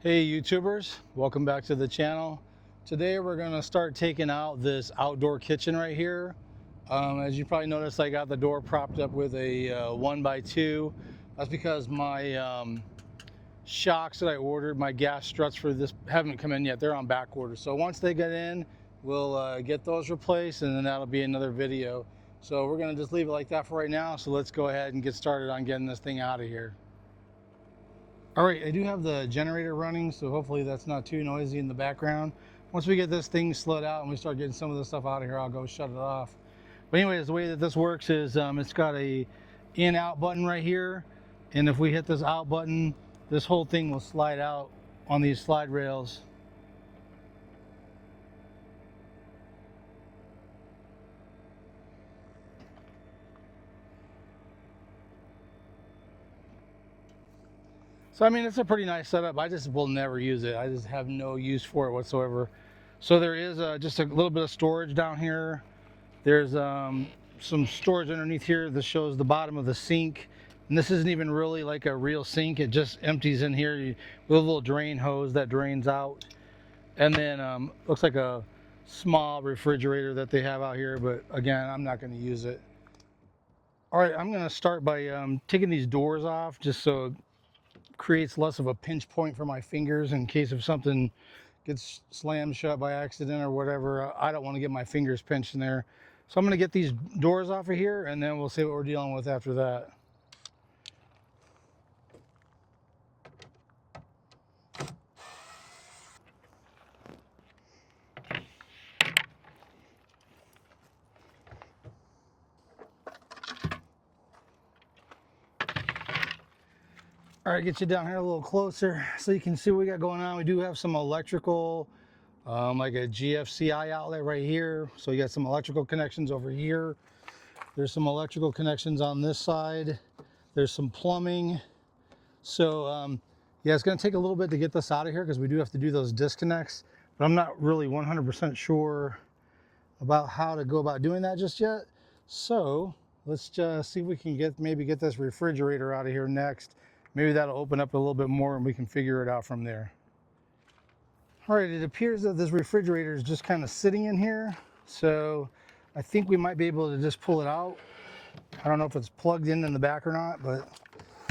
Hey YouTubers, welcome back to the channel. Today we're going to start taking out this outdoor kitchen right here. As you probably noticed, I got the door propped up with a 1x2. That's because my shocks that I ordered, my gas struts for this haven't come in yet. They're on back order. So once they get in, we'll get those replaced, and then that'll be another video. So we're going to just leave it like that for right now. So let's go ahead and get started on getting this thing out of here. All right, I do have the generator running, so hopefully that's not too noisy in the background. Once we get this thing slid out and we start getting some of the stuff out of here, I'll go shut it off. But anyways, the way that this works is it's got a in-out button right here, and if we hit this out button, this whole thing will slide out on these slide rails. So I mean, it's a pretty nice setup. I just will never use it. I just have no use for it whatsoever. So there is just a little bit of storage down here. There's some storage underneath here that shows the bottom of the sink. And this isn't even really like a real sink. It just empties in here with a little drain hose that drains out. And then looks like a small refrigerator that they have out here. But again, I'm not going to use it. All right, I'm going to start by taking these doors off just so it creates less of a pinch point for my fingers in case if something gets slammed shut by accident or whatever. I don't want to get my fingers pinched in there. So I'm going to get these doors off of here, and then we'll see what we're dealing with after that. All right, get you down here a little closer so you can see what we got going on. We do have some electrical, like a GFCI outlet right here. So you got some electrical connections over here. There's some electrical connections on this side. There's some plumbing. So yeah, it's going to take a little bit to get this out of here because we do have to do those disconnects. But I'm not really 100% sure about how to go about doing that just yet. So let's just see if we can maybe get this refrigerator out of here next. Maybe that'll open up a little bit more and we can figure it out from there. All right, it appears that this refrigerator is just kind of sitting in here. So I think we might be able to just pull it out. I don't know if it's plugged in the back or not, but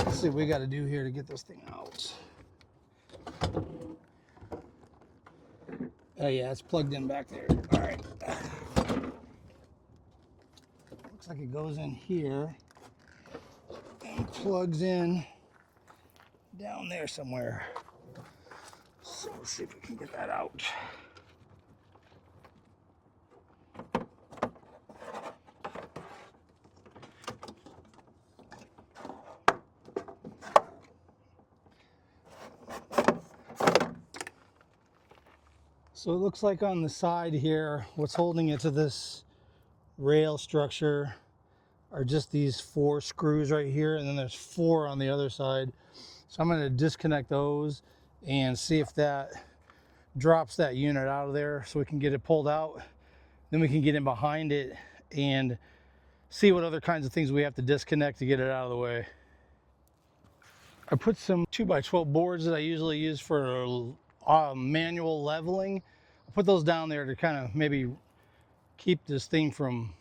let's see what we got to do here to get this thing out. Oh yeah, it's plugged in back there. All right. Looks like it goes in here and plugs in down there somewhere. So let's see if we can get that out. So it looks like on the side here, what's holding it to this rail structure are just these 4 screws right here, and then there's 4 on the other side. So I'm going to disconnect those and see if that drops that unit out of there so we can get it pulled out. Then we can get in behind it and see what other kinds of things we have to disconnect to get it out of the way. I put some 2x12 boards that I usually use for manual leveling. I put those down there to kind of maybe keep this thing from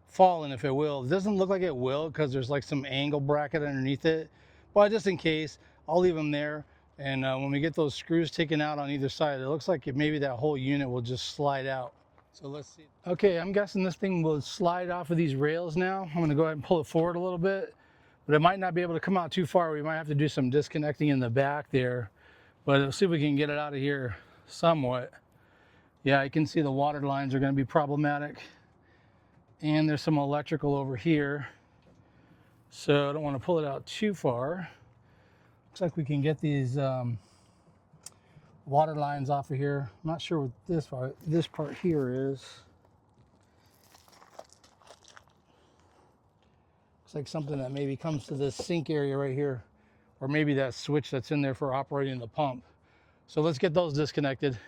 falling, if it will. It doesn't look like it will because there's like some angle bracket underneath it, but just in case, I'll leave them there. And when we get those screws taken out on either side, it looks like maybe that whole unit will just slide out. So let's see. Okay, I'm guessing this thing will slide off of these rails now. I'm going to go ahead and pull it forward a little bit, but it might not be able to come out too far. We might have to do some disconnecting in the back there, but let's see if we can get it out of here somewhat. Yeah, you can see the water lines are going to be problematic. And there's some electrical over here. So I don't want to pull it out too far. Looks like we can get these water lines off of here. I'm not sure what this part here is. Looks like something that maybe comes to this sink area right here. Or maybe that switch that's in there for operating the pump. So let's get those disconnected.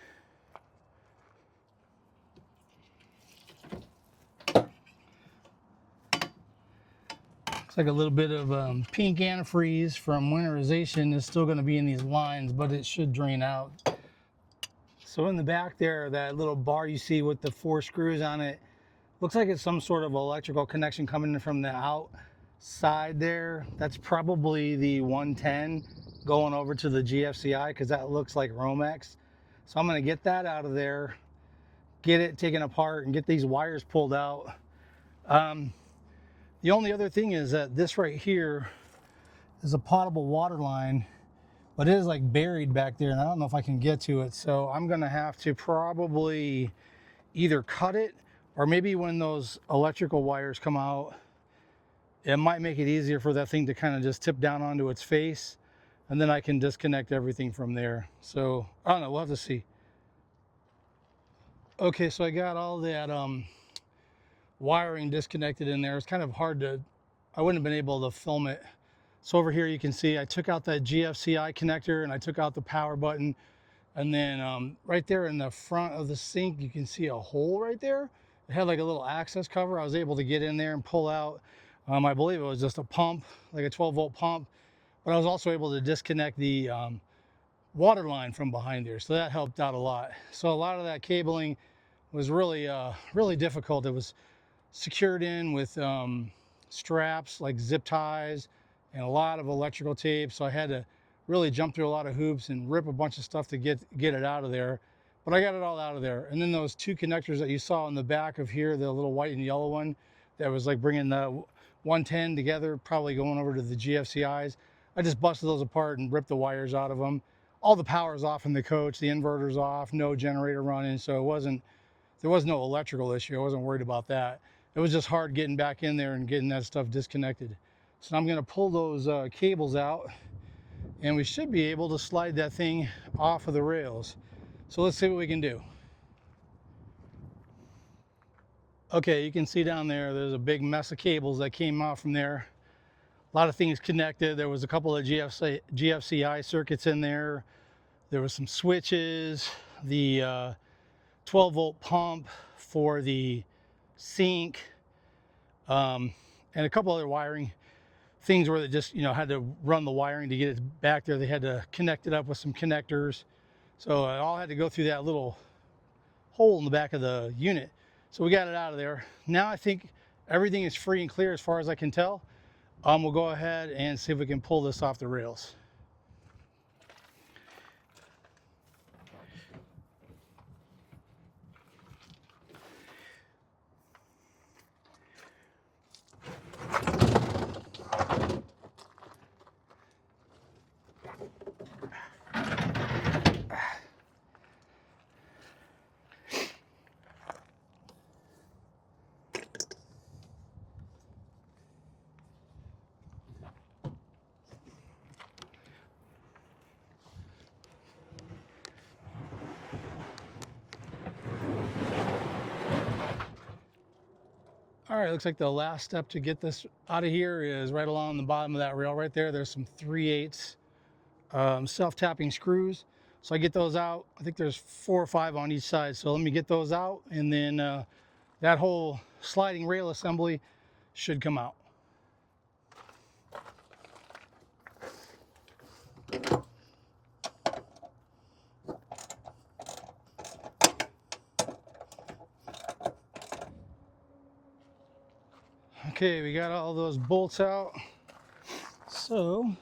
Looks like a little bit of pink antifreeze from winterization is still going to be in these lines, but it should drain out. So in the back there, that little bar you see with the 4 screws on it, looks like it's some sort of electrical connection coming in from the outside there. That's probably the 110 going over to the GFCI, because that looks like Romex. So I'm going to get that out of there, get it taken apart, and get these wires pulled out. The only other thing is that this right here is a potable water line, but it is like buried back there, and I don't know if I can get to it. So I'm gonna have to probably either cut it, or maybe when those electrical wires come out, it might make it easier for that thing to kind of just tip down onto its face, and then I can disconnect everything from there. So I don't know, we'll have to see. Okay, so I got all that wiring disconnected in there. It's kind of hard to, I wouldn't have been able to film it. So over here you can see I took out that GFCI connector, and I took out the power button, and then right there in the front of the sink you can see a hole right there. It had like a little access cover. I was able to get in there and pull out, I believe it was just a pump, like a 12-volt pump, but I was also able to disconnect the water line from behind there, so that helped out a lot. So a lot of that cabling was really really difficult. It was secured in with straps like zip ties and a lot of electrical tape, so I had to really jump through a lot of hoops and rip a bunch of stuff to get it out of there, but I got it all out of there. And then those 2 connectors that you saw in the back of here, the little white and yellow one that was like bringing the 110 together, probably going over to the GFCIs, I just busted those apart and ripped the wires out of them. All the power's off in the coach, the inverter's off, no generator running, so there was no electrical issue. I wasn't worried about that. It was just hard getting back in there and getting that stuff disconnected. So I'm going to pull those cables out, and we should be able to slide that thing off of the rails. So let's see what we can do. Okay, you can see down there's a big mess of cables that came out from there. A lot of things connected. There was a couple of GFCI circuits in there. There was some switches, the 12-volt pump for the sink, and a couple other wiring things where they just, had to run the wiring to get it back there. They had to connect it up with some connectors. So it all had to go through that little hole in the back of the unit. So we got it out of there. Now I think everything is free and clear as far as I can tell. We'll go ahead and see if we can pull this off the rails. All right, looks like the last step to get this out of here is right along the bottom of that rail right there. There's some 3/8 self-tapping screws. So I get those out. I think there's 4 or 5 on each side. So let me get those out, and then that whole sliding rail assembly should come out. Okay, we got all those bolts out. So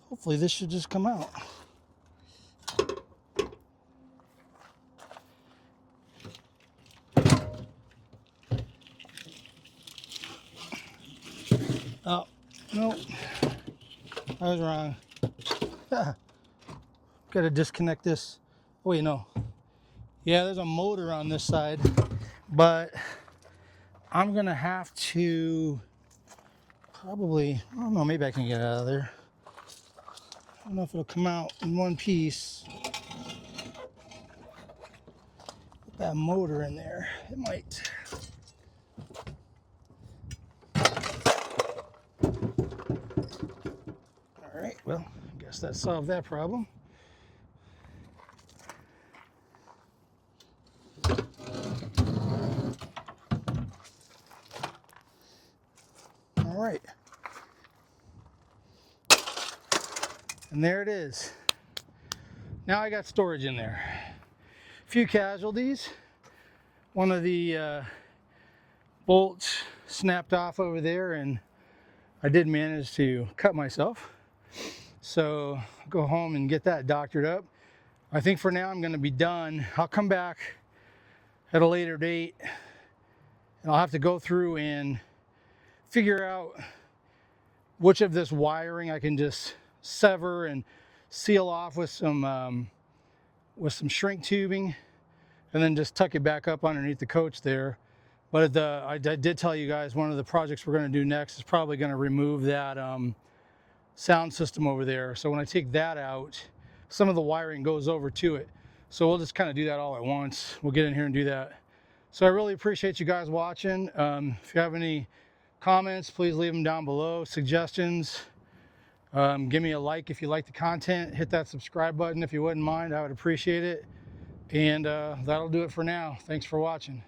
hopefully this should just come out. Oh, no, I was wrong. Got to disconnect this. Wait, no. Yeah, there's a motor on this side, but I'm gonna have to probably, I don't know, maybe I can get it out of there. I don't know if it'll come out in one piece. Put that motor in there. It might. All right, well, I guess that solved that problem. All right. And there it is. Now I got storage in there. A few casualties. One of the bolts snapped off over there, and I did manage to cut myself. So I'll go home and get that doctored up. I think for now I'm going to be done. I'll come back at a later date, and I'll have to go through and figure out which of this wiring I can just sever and seal off with some shrink tubing, and then just tuck it back up underneath the coach there. But I did tell you guys one of the projects we're going to do next is probably going to remove that sound system over there. So when I take that out, some of the wiring goes over to it. So we'll just kind of do that all at once. We'll get in here and do that. So I really appreciate you guys watching. If you have any comments, please leave them down below. Suggestions, give me a like if you like the content. Hit that subscribe button if you wouldn't mind. I would appreciate it. And that'll do it for now. Thanks for watching.